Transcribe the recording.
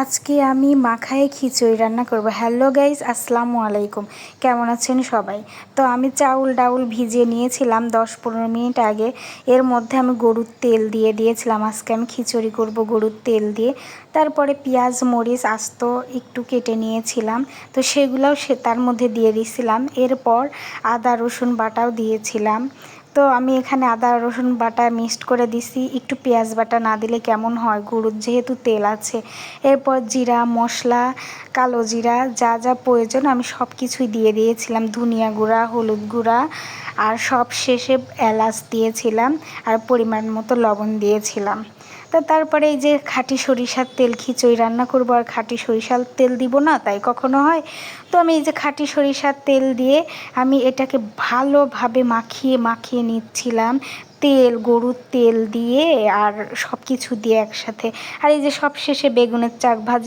আজকে আমি মাখায়ে খিচুড়ি রান্না করব। হ্যালো গাইস, আসসালামু আলাইকুম। কেমন আছেন সবাই? তো আমি চাউল ডাউল ভিজিয়ে নিয়েছিলাম 10-15 মিনিট আগে। এর মধ্যে আমি গরুর তেল দিয়ে দিয়েছিলাম। আজকে আমি খিচুড়ি করব গরুর তেল দিয়ে। তারপরে পেঁয়াজ মরিচ আস্ত একটু কেটে নিয়েছিলাম, তো সেগুলোও তার মধ্যে দিয়ে দিয়েছিলাম। এরপর আদা রসুন বাটাও দিয়েছিলাম। তো আমি এখানে আদা রসুন বাটা মিক্সড করে দিছি। একটু পেঁয়াজ বাটা না দিলে কেমন হয়, গরুর যেহেতু তেল আছে। এরপর জিরা মশলা, কালো জিরা, যা যা প্রয়োজন আমি সব কিছুই দিয়ে দিয়েছিলাম। ধনিয়া গুঁড়া, হলুদ গুঁড়া, আর সব শেষে এলাচ দিয়েছিলাম, আর পরিমাণ মতো লবণ দিয়েছিলাম। তো তারপরে এই যে খাঁটি সরিষার তেল, খিচুড়ি রান্না করবো আর খাঁটি সরিষার তেল দিব না তাই কখনো হয়? তো আমি এই যে খাঁটি সরিষার তেল দিয়ে আমি এটাকে ভালোভাবে মাখিয়ে মাখিয়ে নিচ্ছিলাম। তেল, গরুর তেল দিয়ে আর সব কিছু দিয়ে একসাথে। আর এই যে সব শেষে বেগুনের চাক ভাজি